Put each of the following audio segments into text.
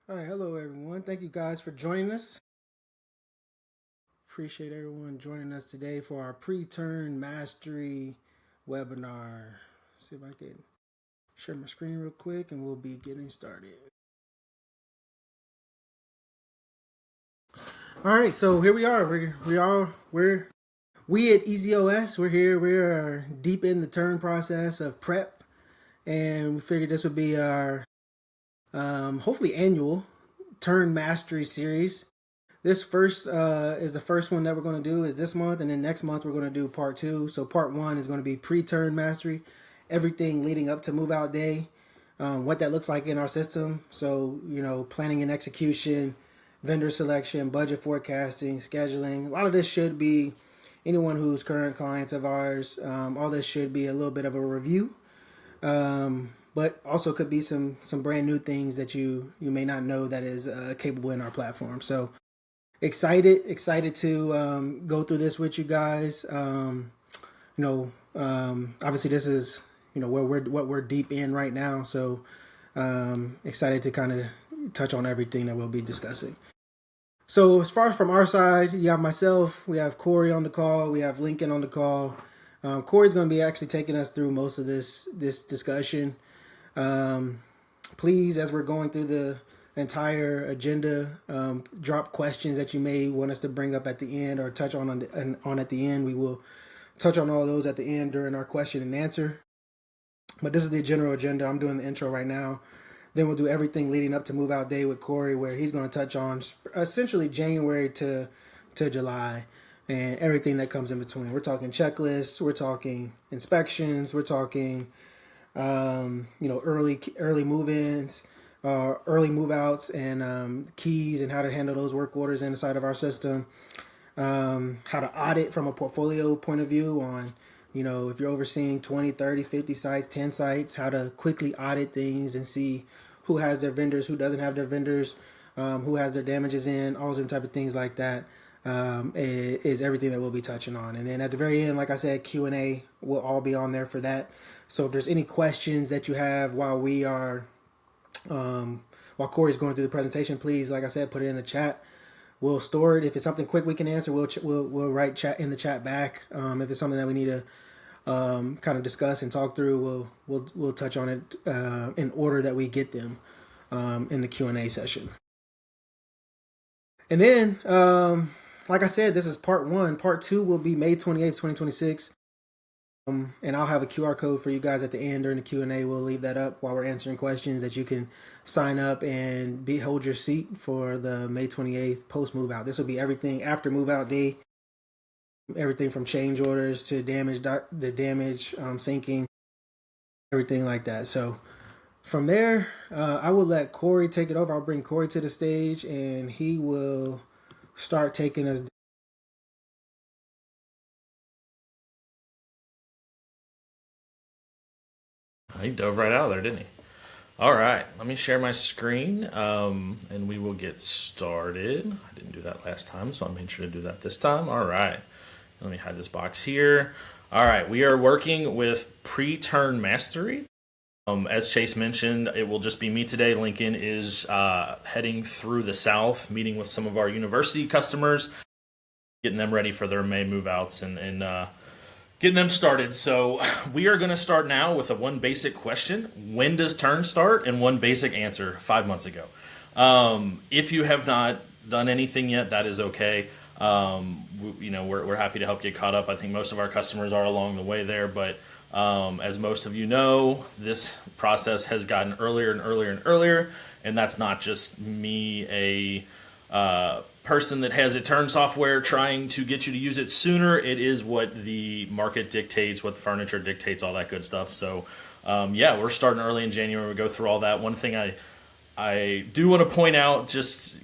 All right, hello everyone. Thank you guys for joining us. Appreciate everyone joining us today for our pre-turn mastery webinar. See if I can share my screen real quick and we'll be getting started. All right, so here we are. We at EasyOS. We're here. We are deep in the turn process of prep, and we figured this would be our hopefully annual turn mastery series. This first is the first one that we're going to do is this month, and then next month we're going to do part 2. So part 1 is going to be pre-turn mastery, everything leading up to move out day, what that looks like in our system. So, planning and execution, vendor selection, budget forecasting, scheduling. A lot of this should be anyone who's current clients of ours. All this should be a little bit of a review, but also could be some brand new things that you may not know that is capable in our platform. So excited to go through this with you guys. Obviously this is what we're deep in right now. So excited to kind of touch on everything that we'll be discussing. So as far as from our side, you have myself, we have Corey on the call, we have Lincoln on the call. Corey's going to be actually taking us through most of this discussion. Please, as we're going through the entire agenda, drop questions that you may want us to bring up at the end or touch on at the end. We will touch on all those at the end during our question and answer. But this is the general agenda. I'm doing the intro right now. Then we'll do everything leading up to move out day with Corey, where he's going to touch on essentially January to July and everything that comes in between. We're talking checklists, we're talking inspections, we're talking early move-ins, early move-outs, and keys and how to handle those work orders inside of our system. How to audit from a portfolio point of view on, if you're overseeing 20, 30, 50 sites, 10 sites, how to quickly audit things and see who has their vendors, who doesn't have their vendors, who has their damages in, all those type of things like that. Is everything that we'll be touching on. And then at the very end, like I said, Q&A will all be on there for that. So if there's any questions that you have while Corey's going through the presentation, please, like I said, put it in the chat. We'll store it. If it's something quick we can answer, we'll write chat in the chat back. If it's something that we need to kind of discuss and talk through, we'll touch on it in order that we get them in the Q&A session. And then, like I said, this is part 1. Part 2 will be May 28th, 2026. And I'll have a QR code for you guys at the end during the Q&A. We'll leave that up while we're answering questions that you can sign up and hold your seat for the May 28th post move out. This will be everything after move out day, everything from change orders to damage syncing, everything like that. So from there, I will let Corey take it over. I'll bring Corey to the stage and he will start taking us. He dove right out of there, didn't he? All right, let me share my screen and we will get started. I didn't do that last time, so I made sure to do that this time. All right, let me hide this box here. All right, we are working with pre-turn mastery. As Chase mentioned, it will just be me today. Lincoln is heading through the South, meeting with some of our university customers, getting them ready for their May move-outs and getting them started. So we are going to start now with one basic question. When does turn start? And one basic answer, 5 months ago. If you have not done anything yet, that is okay. We're happy to help get caught up. I think most of our customers are along the way there, but as most of you know, this process has gotten earlier and earlier and earlier, and that's not just me, a person that has a turn software trying to get you to use it sooner. It is what the market dictates, what the furniture dictates, all that good stuff. So we're starting early in January. We go through all that. One thing I do want to point out, just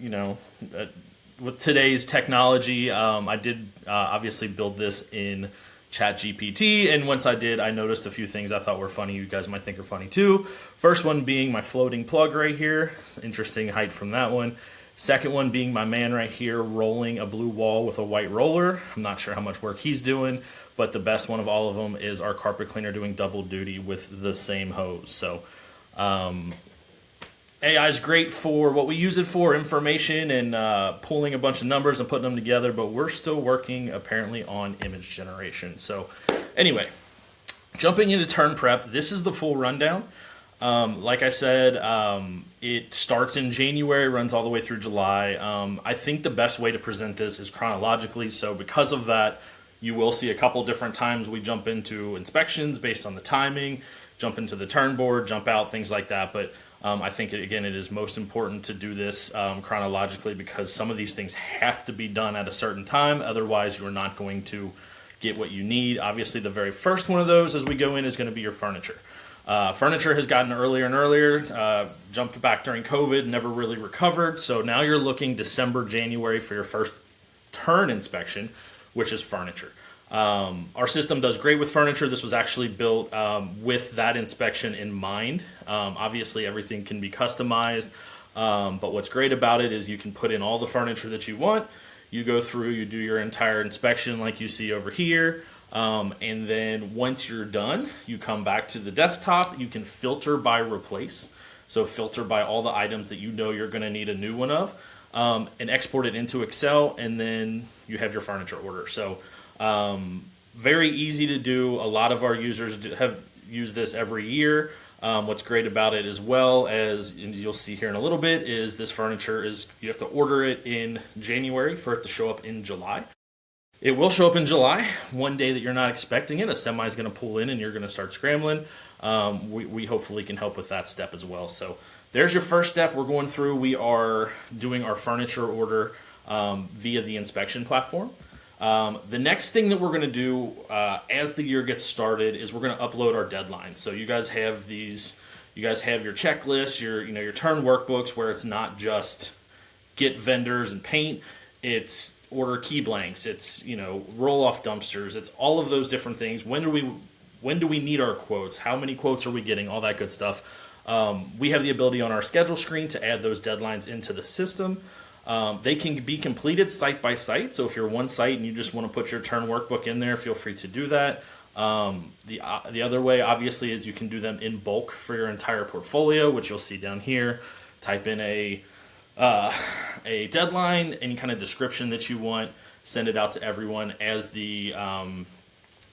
with today's technology, I did obviously build this in ChatGPT, and once I did, I noticed a few things I thought were funny. You guys might think are funny too. First one being my floating plug right here. Interesting height from that one. Second one being my man right here rolling a blue wall with a white roller. I'm not sure how much work he's doing, but the best one of all of them is our carpet cleaner doing double duty with the same hose. So AI is great for what we use it for, information and pulling a bunch of numbers and putting them together, but we're still working apparently on image generation. So anyway, jumping into turn prep, this is the full rundown. Like I said, it starts in January, runs all the way through July. I think the best way to present this is chronologically. So because of that, you will see a couple different times we jump into inspections based on the timing, jump into the turn board, jump out, things like that. But I think, again, it is most important to do this chronologically because some of these things have to be done at a certain time. Otherwise, you're not going to get what you need. Obviously, the very first one of those as we go in is going to be your furniture. Furniture has gotten earlier and earlier, jumped back during COVID, never really recovered. So now you're looking December, January for your first turn inspection, which is furniture. Our system does great with furniture. This was actually built with that inspection in mind. Obviously, everything can be customized, but what's great about it is you can put in all the furniture that you want. You go through, you do your entire inspection like you see over here, and then once you're done, you come back to the desktop. You can filter by replace, so filter by all the items that you know you're going to need a new one of, and export it into Excel, and then you have your furniture order. So very easy to do. A lot of our users have used this every year. What's great about it, as well as and you'll see here in a little bit, is this furniture is you have to order it in January for it to show up in July. It will show up in July, one day that you're not expecting it. A semi is going to pull in and you're going to start scrambling. We hopefully can help with that step as well. So there's your first step we're going through. We are doing our furniture order via the inspection platform. The next thing that we're going to do as the year gets started is we're going to upload our deadlines. So you guys have these, you guys have your checklists, your turn workbooks, where it's not just get vendors and paint. It's order key blanks. It's roll off dumpsters. It's all of those different things. When do we need our quotes? How many quotes are we getting? All that good stuff. We have the ability on our schedule screen to add those deadlines into the system. They can be completed site by site. So if you're one site and you just want to put your turn workbook in there, feel free to do that. The other way, obviously, is you can do them in bulk for your entire portfolio, which you'll see down here. Type in a deadline, any kind of description that you want, send it out to everyone. As the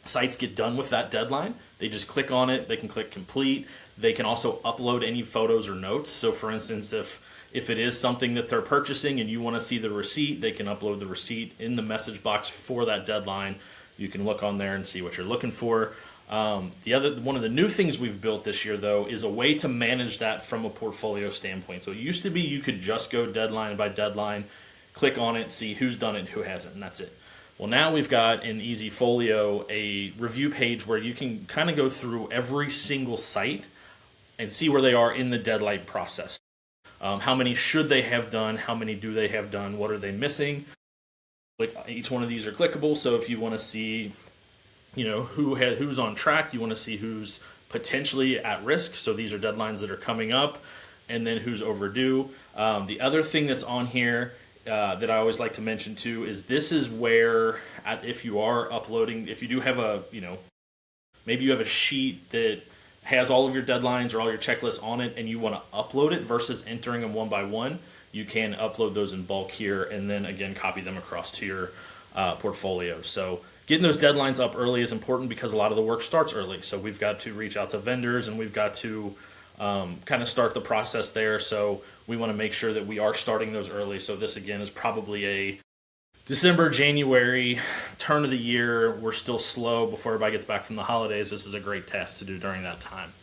sites get done with that deadline, they just click on it. They can click complete. They can also upload any photos or notes. So for instance, if it is something that they're purchasing and you want to see the receipt, they can upload the receipt in the message box for that deadline. You can look on there and see what you're looking for. One of the new things we've built this year, though, is a way to manage that from a portfolio standpoint. So it used to be you could just go deadline by deadline, click on it, see who's done it and who hasn't, and that's it. Well, now we've got in EasyFolio a review page where you can kind of go through every single site and see where they are in the deadline process. How many should they have done? How many do they have done? What are they missing? Like each one of these are clickable. So if you want to see, who's on track, you want to see who's potentially at risk. So these are deadlines that are coming up, and then who's overdue. The other thing that's on here that I always like to mention too is this is where, if you are uploading, if you do have maybe you have a sheet that has all of your deadlines or all your checklists on it and you want to upload it versus entering them one by one, you can upload those in bulk here and then again copy them across to your portfolio. So getting those deadlines up early is important because a lot of the work starts early. So we've got to reach out to vendors and we've got to kind of start the process there. So we want to make sure that we are starting those early. So this again is probably a December, January, turn of the year. We're still slow before everybody gets back from the holidays. This is a great test to do during that time.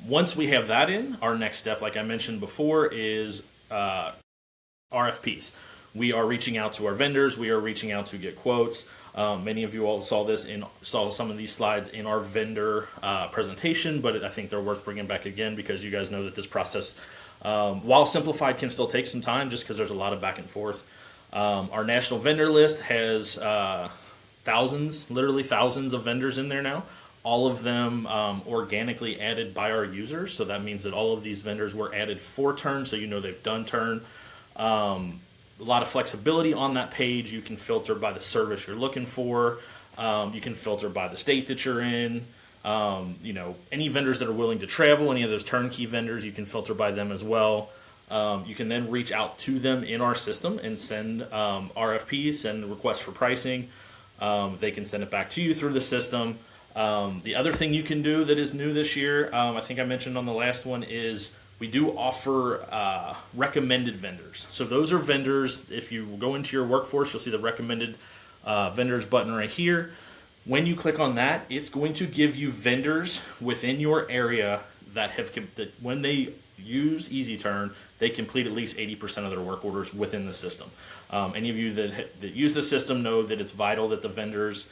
Once we have that in, our next step, like I mentioned before, is RFPs. We are reaching out to our vendors. We are reaching out to get quotes. Many of you all saw some of these slides in our vendor presentation, but I think they're worth bringing back again because you guys know that this process, while simplified, can still take some time just because there's a lot of back and forth. Our national vendor list has literally thousands of vendors in there now. All of them organically added by our users. So that means that all of these vendors were added for turn, so you know they've done turn. A lot of flexibility on that page. You can filter by the service you're looking for. You can filter by the state that you're in. Any vendors that are willing to travel, any of those turnkey vendors, you can filter by them as well. You can then reach out to them in our system and send RFPs, send requests for pricing. They can send it back to you through the system. The other thing you can do that is new this year, I think I mentioned on the last one, is we do offer recommended vendors. So those are vendors, if you go into your workforce, you'll see the recommended vendors button right here. When you click on that, it's going to give you vendors within your area that when they use EasyTurn, they complete at least 80% of their work orders within the system. Any of you that use the system know that it's vital that the vendors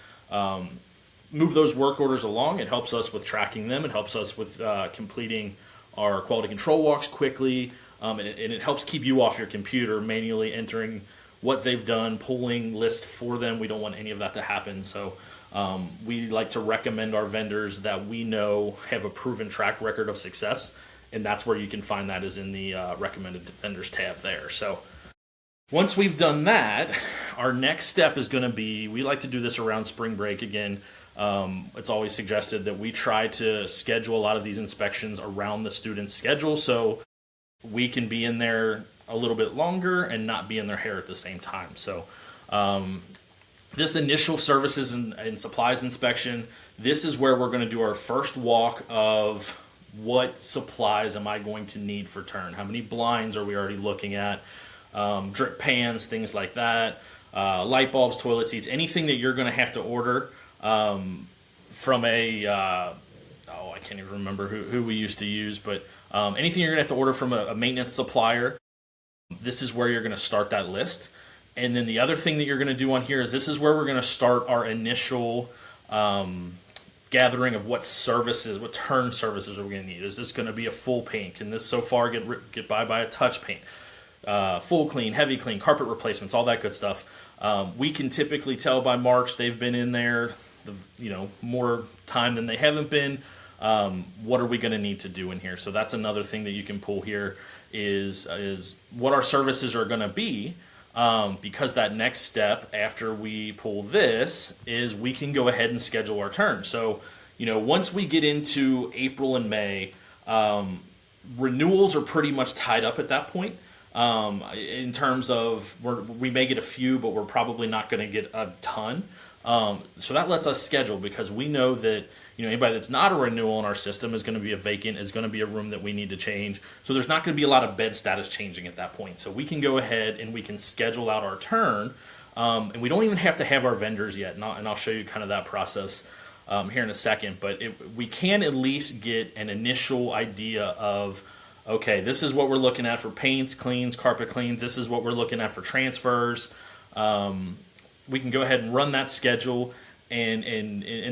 move those work orders along. It helps us with tracking them. It helps us with completing our quality control walks quickly, and it helps keep you off your computer manually entering what they've done, pulling lists for them. We don't want any of that to happen. So we like to recommend our vendors that we know have a proven track record of success, and that's where you can find that is in the recommended vendors tab there. So once we've done that, our next step is going to be, we like to do this around spring break again. It's always suggested that we try to schedule a lot of these inspections around the student's schedule so we can be in there a little bit longer and not be in their hair at the same time. So this initial services and supplies inspection, this is where we're going to do our first walk of what supplies am I going to need for turn? How many blinds are we already looking at? Drip pans, things like that. Light bulbs, toilet seats, anything that you're going to have to order from I can't even remember who we used to use, but anything you're going to have to order from a maintenance supplier, this is where you're going to start that list. And then the other thing that you're going to do on here is this is where we're going to start our initial gathering of what turn services are we going to need. Is this going to be a full paint? Can this so far get by a touch paint? Full clean, heavy clean, carpet replacements, all that good stuff. We can typically tell by March they've been in there more time than they haven't been. What are we going to need to do in here? So that's another thing that you can pull here is what our services are going to be. Because that next step after we pull this is we can go ahead and schedule our turn. So, once we get into April and May, renewals are pretty much tied up at that point. In terms of we may get a few, but we're probably not going to get a ton. So that lets us schedule because we know that anybody that's not a renewal in our system is going to be a vacant, is going to be a room that we need to change. So there's not going to be a lot of bed status changing at that point. So we can go ahead and we can schedule out our turn, and we don't even have to have our vendors yet. And I'll show you kind of that process here in a second. But we can at least get an initial idea of, okay, this is what we're looking at for paints, cleans, carpet cleans. This is what we're looking at for transfers. We can go ahead and run that schedule and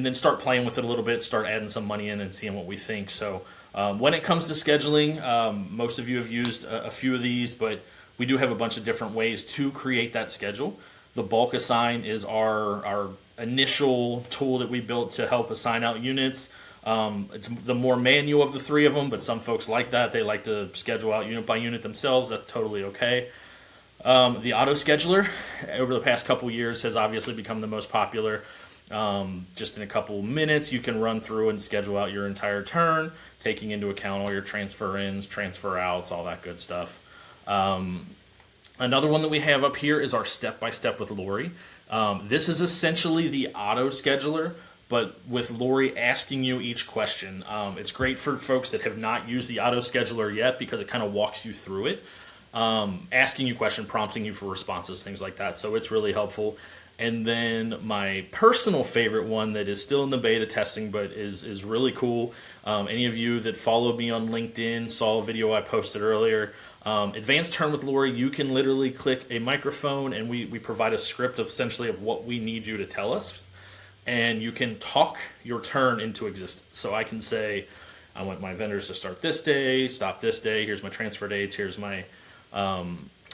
then start playing with it a little bit, start adding some money in and seeing what we think. So when it comes to scheduling, most of you have used a few of these, but we do have a bunch of different ways to create that schedule. The bulk assign is our initial tool that we built to help assign out units. It's the more manual of the three of them, but some folks like that. They like to schedule out unit by unit themselves. That's totally okay. The auto scheduler over the past couple years has obviously become the most popular. Just in a couple minutes, you can run through and schedule out your entire turn, taking into account all your transfer ins, transfer outs, all that good stuff. Another one that we have up here is our step-by-step with Lori. This is essentially the auto scheduler, but with Lori asking you each question. It's great for folks that have not used the auto scheduler yet because it kind of walks you through it. Asking you questions, prompting you for responses, things like that. So it's really helpful. And then my personal favorite one that is still in the beta testing but is really cool. Any of you that followed me on LinkedIn saw a video I posted earlier. Advanced Turn with Lori, you can literally click a microphone and we provide a script essentially of what we need you to tell us. And you can talk your turn into existence. So I can say, I want my vendors to start this day, stop this day, here's my transfer dates, here's my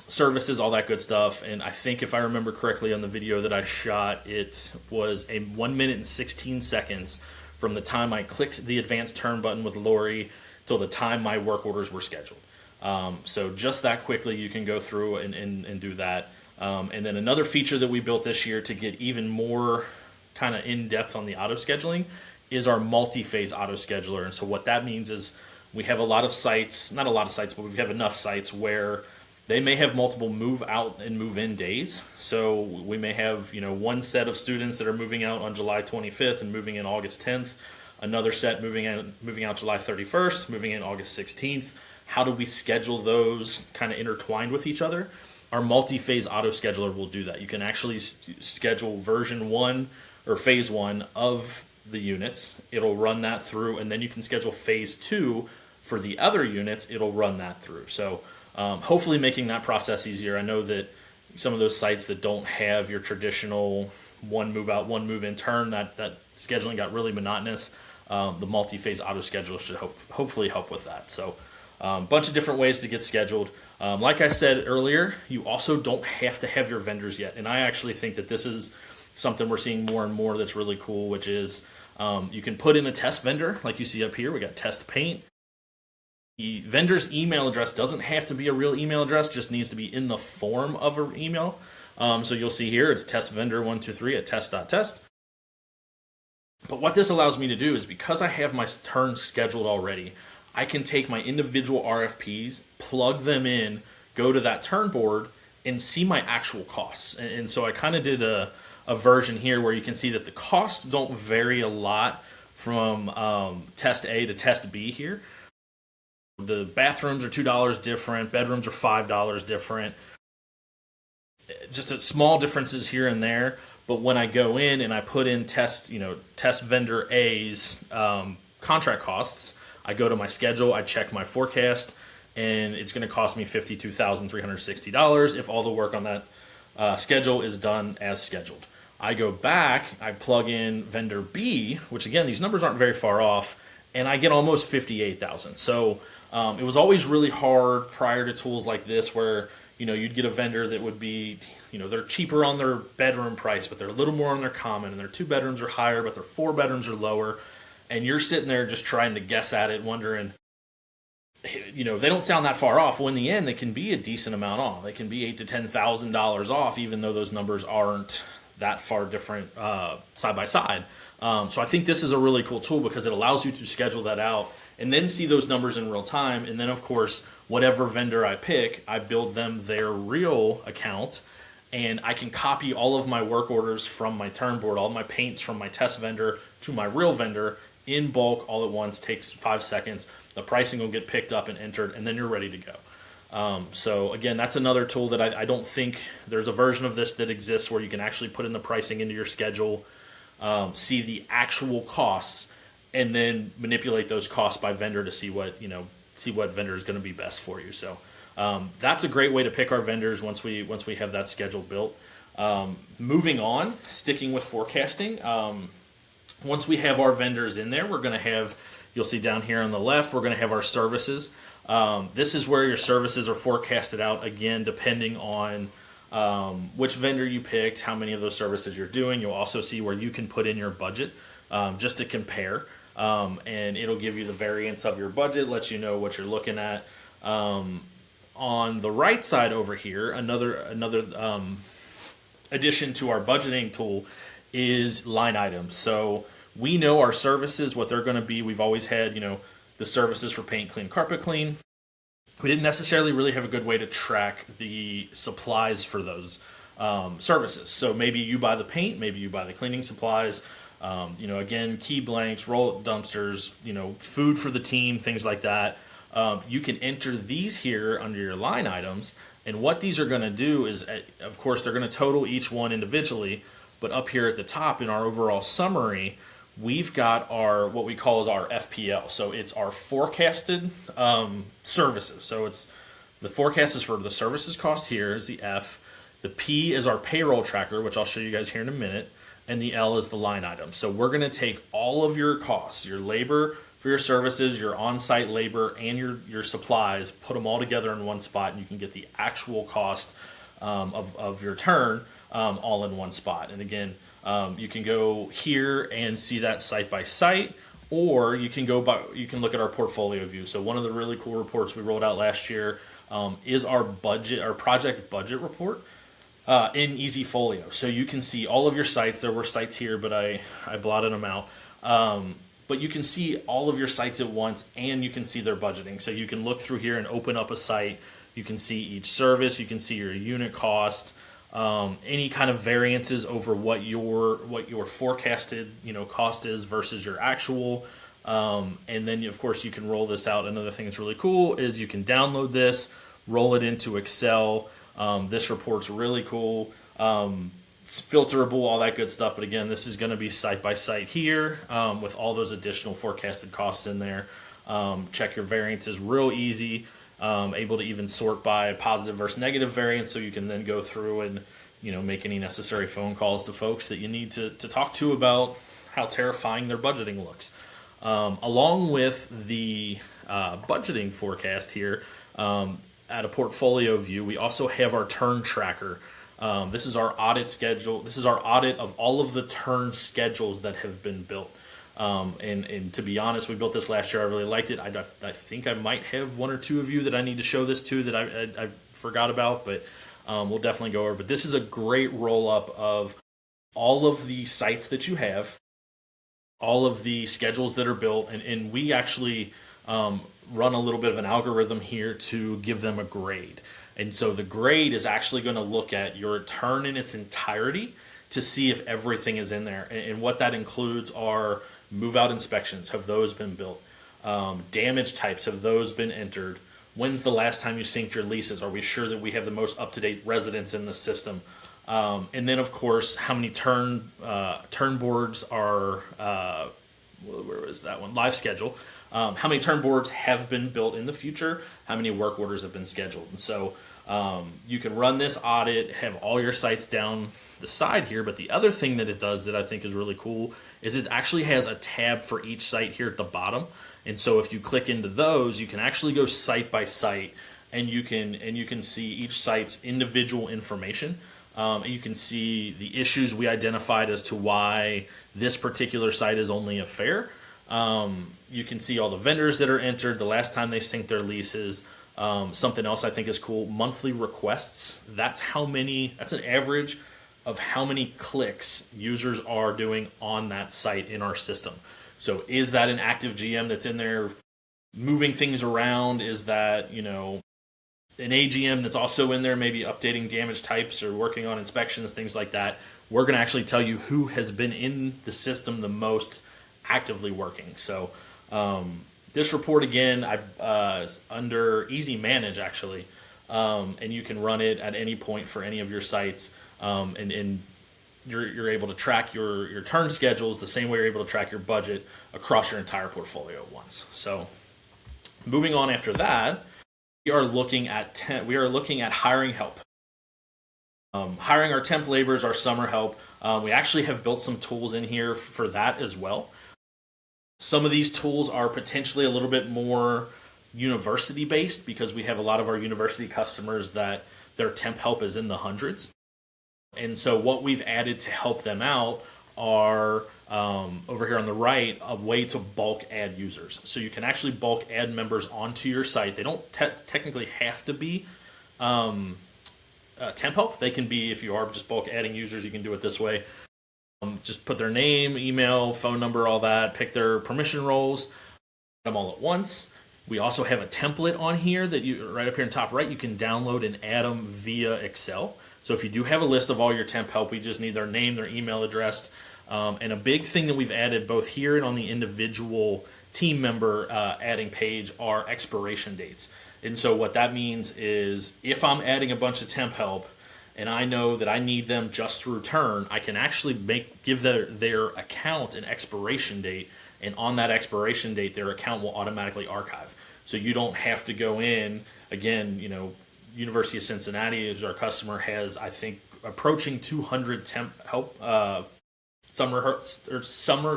services, all that good stuff. And I think if I remember correctly on the video that I shot, it was a 1 minute and 16 seconds from the time I clicked the advanced turn button with Lori till the time my work orders were scheduled. So just that quickly you can go through and do that. And then another feature that we built this year to get even more kind of in-depth on the auto scheduling is our multi-phase auto scheduler. And so what that means is we have a lot of sites, not a lot of sites, but we have enough sites where they may have multiple move out and move in days. So we may have, one set of students that are moving out on July 25th and moving in August 10th, another set moving out July 31st, moving in August 16th. How do we schedule those kind of intertwined with each other? Our multi-phase auto scheduler will do that. You can actually schedule version 1 or phase 1 of the units. It'll run that through, and then you can schedule phase 2 for the other units. It'll run that through. So hopefully making that process easier. I know that some of those sites that don't have your traditional one move out, one move in turn, that scheduling got really monotonous. The multi-phase auto scheduler should hopefully help with that. So a bunch of different ways to get scheduled. Like I said earlier, you also don't have to have your vendors yet. And I actually think that this is something we're seeing more and more that's really cool, which is you can put in a test vendor like you see up here. We got test paint. The vendor's email address doesn't have to be a real email address, just needs to be in the form of an email. So you'll see here it's testvendor123 at test.test. But what this allows me to do is, because I have my turns scheduled already, I can take my individual RFPs, plug them in, go to that turn board, and see my actual costs. And so I kind of did a version here where you can see that the costs don't vary a lot from test A to test B here. The bathrooms are $2 different, bedrooms are $5 different. Just small differences here and there. But when I go in and I put in test vendor A's contract costs, I go to my schedule, I check my forecast, and it's going to cost me $52,360 if all the work on that schedule is done as scheduled. I go back, I plug in vendor B, which again, these numbers aren't very far off, and I get almost $58,000. So it was always really hard prior to tools like this where you'd get a vendor that would be, they're cheaper on their bedroom price, but they're a little more on their common, and their 2 bedrooms are higher, but their 4 bedrooms are lower. And you're sitting there just trying to guess at it, wondering, they don't sound that far off. Well, in the end, they can be a decent amount off. They can be $8,000 to $10,000 off, even though those numbers aren't that far different side by side. So I think this is a really cool tool because it allows you to schedule that out and then see those numbers in real time. And then, of course, whatever vendor I pick, I build them their real account, and I can copy all of my work orders from my turn board, all my paints from my test vendor to my real vendor in bulk all at once. Takes 5 seconds. The pricing will get picked up and entered, and then you're ready to go. So again, that's another tool that I don't think there's a version of this that exists where you can actually put in the pricing into your schedule, see the actual costs, and then manipulate those costs by vendor to see what vendor is going to be best for you. So that's a great way to pick our vendors once we have that schedule built. Moving on, sticking with forecasting. Once we have our vendors in there, we're going to have, you'll see down here on the left, we're going to have our services. This is where your services are forecasted out, again, depending on which vendor you picked, how many of those services you're doing. You'll also see where you can put in your budget just to compare. And it'll give you the variance of your budget, lets you know what you're looking at. On the right side over here, another addition to our budgeting tool is line items. So we know our services, what they're going to be. We've always had, the services for paint, clean, carpet clean. We didn't necessarily really have a good way to track the supplies for those services. So maybe you buy the paint, maybe you buy the cleaning supplies. Again, key blanks, roll-up dumpsters, food for the team, things like that. You can enter these here under your line items. And what these are going to do is, of course, they're going to total each one individually. But up here at the top in our overall summary, we've got our what we call is our FPL. So it's our forecasted services. So it's the forecast is for the services cost here is the F. The P is our payroll tracker, which I'll show you guys here in a minute. And the L is the line item. So we're going to take all of your costs, your labor for your services, your on-site labor, and your supplies, put them all together in one spot, and you can get the actual cost of your turn all in one spot. And again, you can go here and see that site by site, or you can look at our portfolio view. So one of the really cool reports we rolled out last year is our project budget report. In easyfolio. So you can see all of your sites. There were sites here, but I blotted them out. but you can see all of your sites at once, and you can see their budgeting. So you can look through here and open up a site. You can see each service. You can see your unit cost, any kind of variances over what your forecasted cost is versus your actual. And then of course you can roll this out. Another thing that's really cool is you can download this, roll it into Excel. This report's really cool. It's filterable, all that good stuff. But again, this is going to be site by site here with all those additional forecasted costs in there. Check your variances real easy. Able to even sort by positive versus negative variance, so you can then go through and make any necessary phone calls to folks that you need to talk to about how terrifying their budgeting looks. Along with the budgeting forecast here, at a portfolio view, we also have our turn tracker. This is our audit schedule. This is our audit of all of the turn schedules that have been built. And to be honest, we built this last year. I really liked it. I think I might have one or two of you that I need to show this to that I forgot about, but we'll definitely go over. But this is a great roll-up of all of the sites that you have, all of the schedules that are built, and we actually run a little bit of an algorithm here to give them a grade. And so the grade is actually going to look at your turn in its entirety to see if everything is in there. And what that includes are move-out inspections. Have those been built? Damage types. Have those been entered? When's the last time you synced your leases? Are we sure that we have the most up-to-date residents in the system? And then, of course, how many turn boards are, where was that one? Live schedule. How many turn boards have been built in the future? How many work orders have been scheduled? And so you can run this audit, have all your sites down the side here. But the other thing that it does that I think is really cool is it actually has a tab for each site here at the bottom. And so if you click into those, you can actually go site by site, and you can see each site's individual information. And you can see the issues we identified as to why this particular site is only a fair. You can see all the vendors that are entered, the last time they synced their leases. Something else I think is cool, monthly requests. That's an average of how many clicks users are doing on that site in our system. So is that an active GM that's in there moving things around? Is that, an AGM that's also in there maybe updating damage types or working on inspections, things like that? We're going to actually tell you who has been in the system the most actively working. So this report, again, is under Easy Manage, actually, and you can run it at any point for any of your sites, and you're able to track your turn schedules the same way you're able to track your budget across your entire portfolio at once. So moving on after that, we are looking at hiring help. Hiring our temp laborers, our summer help. We actually have built some tools in here for that as well. Some of these tools are potentially a little bit more university based because we have a lot of our university customers that their temp help is in the hundreds. And so what we've added to help them out are over here on the right, a way to bulk add users. So you can actually bulk add members onto your site. They don't technically have to be temp help. They can be, if you are just bulk adding users, you can do it this way. Just put their name, email, phone number, all that, pick their permission roles, them all at once. We also have a template on here that right up here in the top right, you can download and add them via Excel. So if you do have a list of all your temp help, we just need their name, their email address. And a big thing that we've added both here and on the individual team member adding page are expiration dates. And so what that means is if I'm adding a bunch of temp help and I know that I need them just through turn, I can actually give their account an expiration date, and on that expiration date, their account will automatically archive. So you don't have to go in. Again, University of Cincinnati is our customer, has, I think, approaching 200 temp help summer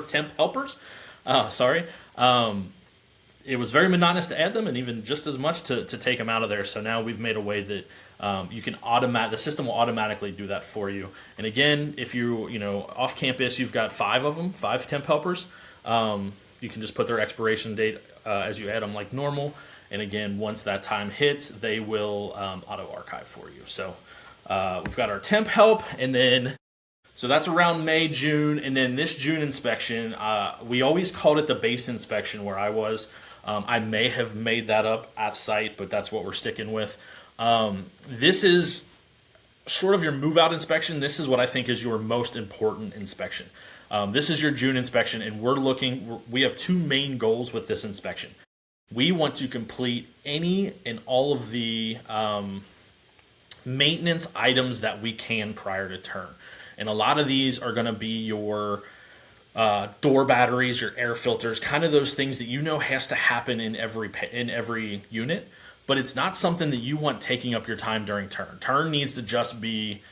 temp helpers. It was very monotonous to add them, and even just as much to take them out of there. So now we've made a way that you can the system will automatically do that for you. And again, if you off campus, you've got 5 temp helpers. You can just put their expiration date as you add them like normal. And again, once that time hits, they will auto archive for you. So we've got our temp help, and then So that's around May, June, and then this June inspection, we always called it the base inspection where I was. I may have made that up at site, but that's what we're sticking with. This is short of your move out inspection. This is what I think is your most important inspection. This is your June inspection, and we have two main goals with this inspection. We want to complete any and all of the maintenance items that we can prior to turn. And a lot of these are going to be your door batteries, your air filters, kind of those things that you know has to happen in every unit. But it's not something that you want taking up your time during turn. Turn needs to just be,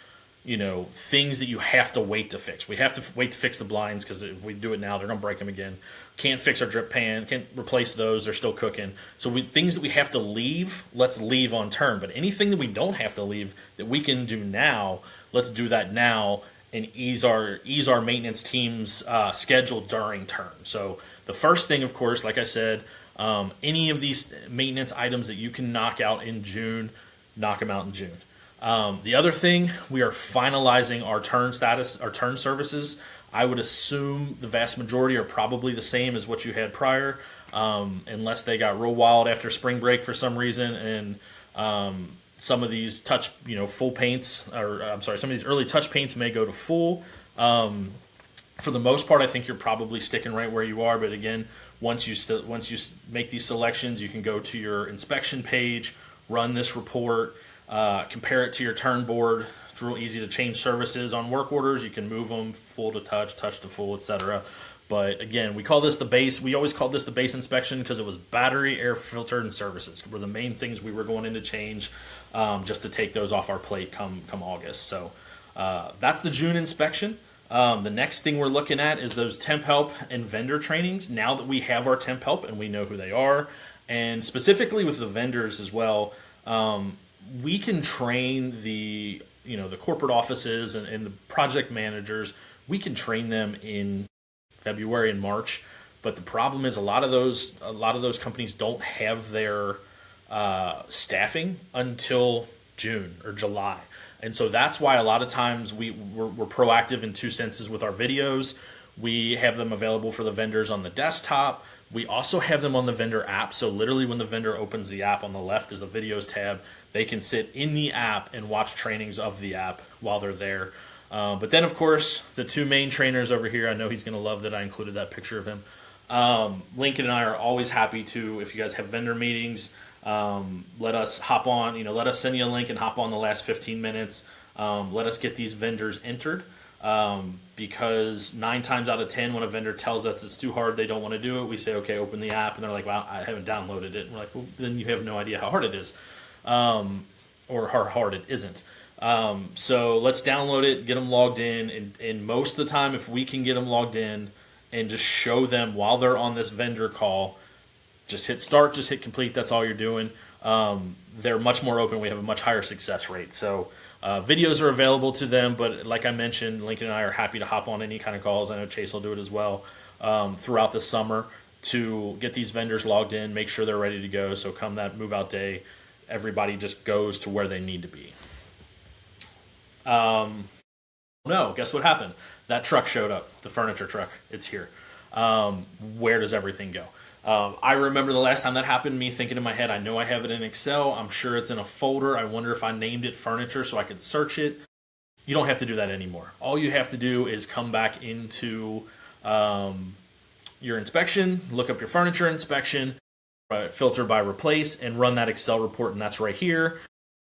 things that you have to wait to fix. We have to wait to fix the blinds because if we do it now, they're going to break them again. Can't fix our drip pan, can't replace those, they're still cooking. So things that we have to leave, let's leave on turn. But anything that we don't have to leave that we can do now, let's do that now and ease our maintenance team's schedule during turn. So the first thing, of course, like I said, any of these maintenance items that you can knock out in June, knock them out in June. The other thing, we are finalizing our turn status, our turn services. I would assume the vast majority are probably the same as what you had prior, unless they got real wild after spring break for some reason. And some of these full paints, some of these early touch paints may go to full. For the most part, I think you're probably sticking right where you are. But again, once you make these selections, you can go to your inspection page, run this report, compare it to your turn board. It's real easy to change services on work orders. You can move them full to touch, touch to full, etc. But again, we call this the base. We always called this the base inspection because it was battery, air filter, and services were the main things we were going in to change, just to take those off our plate come August. So that's the June inspection. The next thing we're looking at is those temp help and vendor trainings. Now that we have our temp help and we know who they are, and specifically with the vendors as well, we can train the corporate offices and the project managers. We can train them in February and March, but the problem is a lot of those companies don't have their staffing until June or July. And so that's why a lot of times we're proactive in two senses with our videos. We have them available for the vendors on the desktop. We also have them on the vendor app. So literally when the vendor opens the app, on the left is a videos tab. They can sit in the app and watch trainings of the app while they're there. But then, of course, the two main trainers over here, I know he's going to love that I included that picture of him. Lincoln and I are always happy to, if you guys have vendor meetings, let us hop on, let us send you a link and hop on the last 15 minutes. Let us get these vendors entered, because 9 times out of 10, when a vendor tells us it's too hard, they don't want to do it, we say, okay, open the app. And they're like, well, I haven't downloaded it. And we're like, well, then you have no idea how hard it is, or how hard it isn't. So let's download it, get them logged in. And most of the time, if we can get them logged in and just show them while they're on this vendor call, just hit start, just hit complete. That's all you're doing. They're much more open. We have a much higher success rate. So videos are available to them. But like I mentioned, Lincoln and I are happy to hop on any kind of calls. I know Chase will do it as well, throughout the summer, to get these vendors logged in, make sure they're ready to go. So come that move out day, everybody just goes to where they need to be. No, guess what happened? That truck showed up, the furniture truck. It's here. Where does everything go? I remember the last time that happened, me thinking in my head, I know I have it in Excel. I'm sure it's in a folder. I wonder if I named it furniture so I could search it. You don't have to do that anymore. All you have to do is come back into your inspection, look up your furniture inspection, filter by replace, and run that Excel report, and that's right here.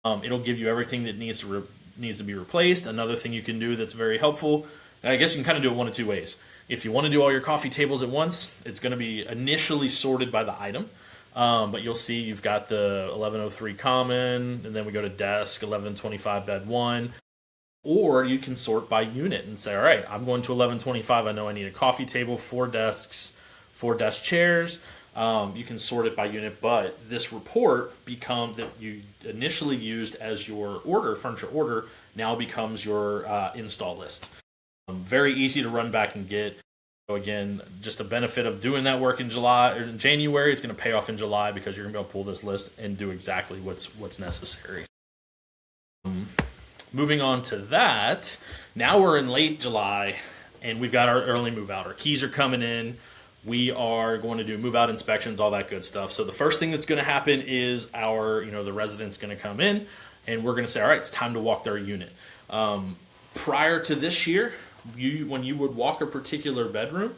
It'll give you everything that needs to be replaced. Another thing you can do that's very helpful, I guess you can kind of do it one of two ways. If you want to do all your coffee tables at once, it's going to be initially sorted by the item. But you'll see you've got the 1103 common, and then we go to desk, 1125 bed 1. Or you can sort by unit and say, all right, I'm going to 1125. I know I need a coffee table, 4 desks, 4 desk chairs. You can sort it by unit, but this report that you initially used as your furniture order, now becomes your install list. Very easy to run back and get. So again, just a benefit of doing that work in July or in January. It's going to pay off in July because you're going to be able to pull this list and do exactly what's necessary. Moving on to that, now we're in late July, and we've got our early move out. Our keys are coming in. We are going to do move out inspections, all that good stuff. So the first thing that's going to happen is the resident's going to come in, and we're going to say, all right, it's time to walk their unit. Prior to this year, when you would walk a particular bedroom,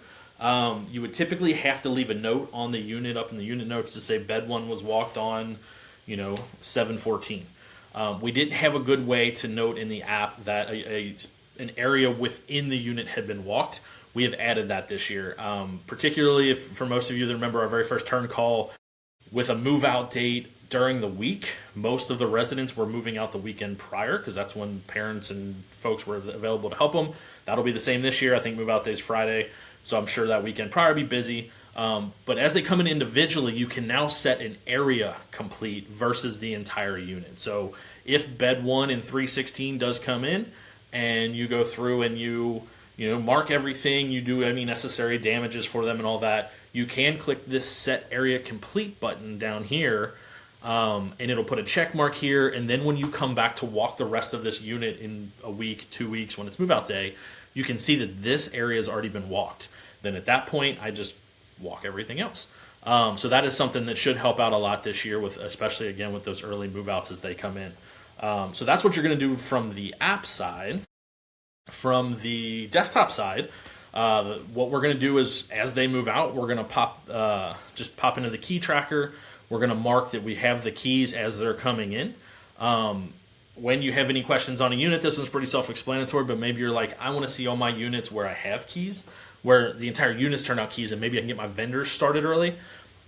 you would typically have to leave a note on the unit, up in the unit notes, to say bed 1 was walked on, 7/14. We didn't have a good way to note in the app that an area within the unit had been walked. We have added that this year, particularly if, for most of you that remember our very first turn call with a move out date during the week. Most of the residents were moving out the weekend prior because that's when parents and folks were available to help them. That'll be the same this year. I think move out day is Friday, so I'm sure that weekend prior will be busy. But as they come in individually, you can now set an area complete versus the entire unit. So if bed 1 in 316 does come in, and you go through and you mark everything, you do any necessary damages for them and all that, you can click this set area complete button down here, and it'll put a check mark here. And then when you come back to walk the rest of this unit in a week, 2 weeks, when it's move out day, you can see that this area has already been walked. Then at that point, I just walk everything else. So that is something that should help out a lot this year, especially again with those early move outs as they come in. So that's what you're going to do from the app side. From the desktop side, what we're going to do is, as they move out, we're going to pop into the key tracker. We're going to mark that we have the keys as they're coming in. When you have any questions on a unit, this one's pretty self-explanatory, but maybe you're like, I want to see all my units where I have keys, where the entire units turn out keys, and maybe I can get my vendors started early.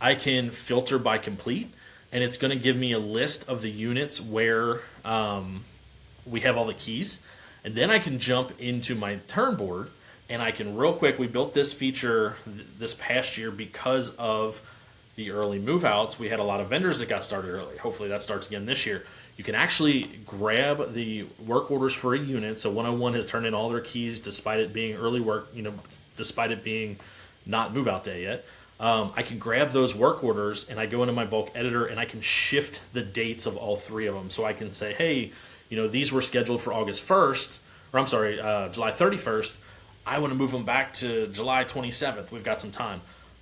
I can filter by complete, and it's going to give me a list of the units where we have all the keys. And then I can jump into my turn board, and I can real quick, we built this feature this past year because of the early move outs. We had a lot of vendors that got started early. Hopefully that starts again this year. You can actually grab the work orders for a unit. So 101 has turned in all their keys despite it being early work, despite it being not move out day yet. I can grab those work orders, and I go into my bulk editor, and I can shift the dates of all 3 of them. So I can say, hey, these were scheduled for August 1st, July 31st. I want to move them back to July 27th. We've got some time.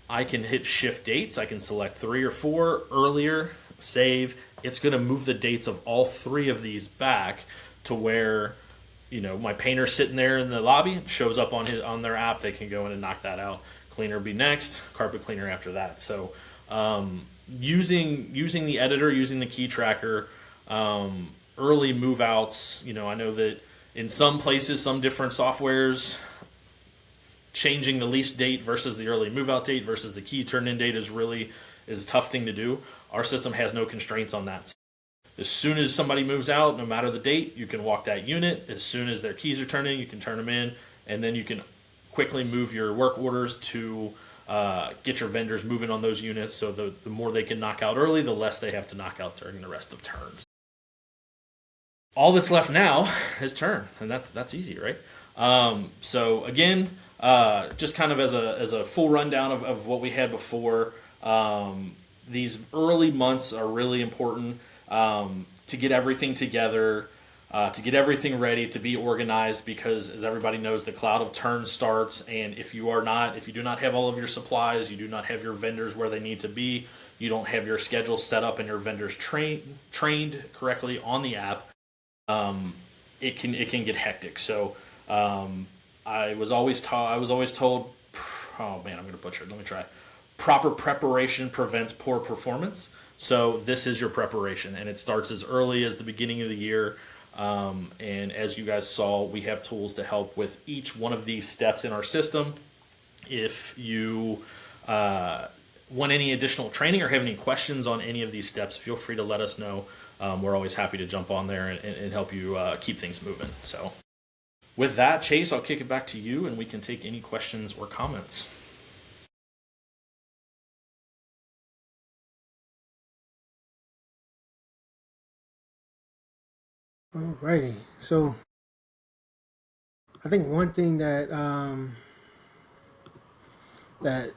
I can hit shift dates. I can select 3 or 4 earlier, save. It's going to move the dates of all 3 of these back to where, my painter's sitting there in the lobby. It shows up on their app. They can go in and knock that out. Cleaner be next, carpet cleaner after that. So using the editor, using the key tracker, early move outs, I know that in some places, some different softwares, changing the lease date versus the early move out date versus the key turn in date is a tough thing to do. Our system has no constraints on that. As soon as somebody moves out, no matter the date, you can walk that unit. As soon as their keys are turned in, you can turn them in, and then you can quickly move your work orders to get your vendors moving on those units. So the more they can knock out early, the less they have to knock out during the rest of turns. All that's left now is turn, and that's easy, right? So again, just kind of as a full rundown of what we had before, these early months are really important to get everything together, to get everything ready, to be organized, because as everybody knows, the cloud of turns starts, and if you do not have all of your supplies, you do not have your vendors where they need to be, you don't have your schedule set up and your vendors trained correctly on the app, it can get hectic. So I was always told, oh man, I'm going to butcher it. Let me try. Proper preparation prevents poor performance. So this is your preparation, and it starts as early as the beginning of the year. And as you guys saw, we have tools to help with each one of these steps in our system. If you want any additional training or have any questions on any of these steps, feel free to let us know. We're always happy to jump on there and help you keep things moving. So with that, Chase, I'll kick it back to you, and we can take any questions or comments. Alrighty, so I think one thing that that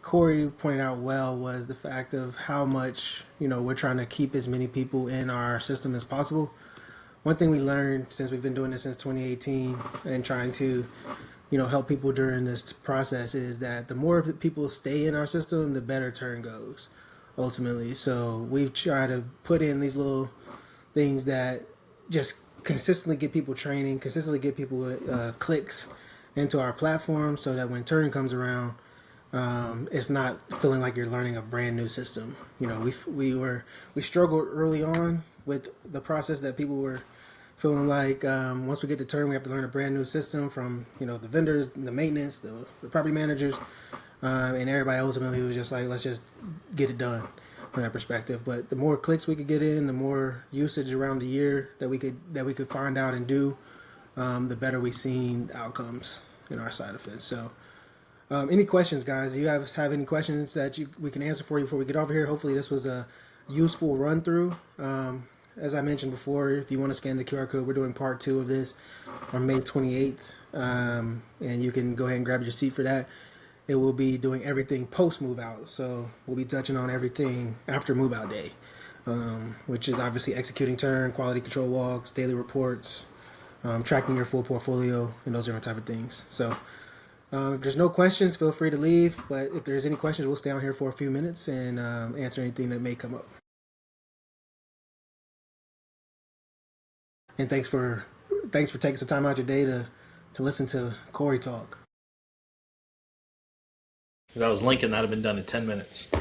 Corey pointed out well was the fact of how much we're trying to keep as many people in our system as possible. one thing we learned since we've been doing this since 2018 and trying to, help people during this process is that the more people stay in our system, the better turn goes ultimately. So we've tried to put in these little things that just consistently get people training, consistently get people clicks into our platform, so that when turn comes around, it's not feeling like you're learning a brand new system. We struggled early on with the process that people were feeling like once we get to turn, we have to learn a brand new system from the vendors, the maintenance, the property managers, and everybody ultimately was just like, let's just get it done from that perspective. But the more clicks we could get in, the more usage around the year that we could find out and do, the better we seen outcomes in our side of it. So. Any questions, guys? Do you have any questions that we can answer for you before we get over here? Hopefully, this was a useful run through. As I mentioned before, if you want to scan the QR code, we're doing part 2 of this on May 28th, and you can go ahead and grab your seat for that. It will be doing everything post move out, so we'll be touching on everything after move out day, which is obviously executing turn, quality control walks, daily reports, tracking your full portfolio, and those different type of things. So. If there's no questions, feel free to leave. But if there's any questions, we'll stay on here for a few minutes and answer anything that may come up. And thanks for taking some time out your day to listen to Corey talk. If that was Lincoln, that'd have been done in 10 minutes.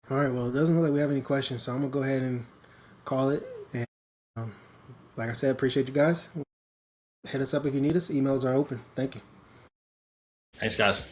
All right. Well, it doesn't look like we have any questions, so I'm gonna go ahead and call it. And like I said, appreciate you guys. Hit us up if you need us. Emails are open. Thank you. Thanks, guys.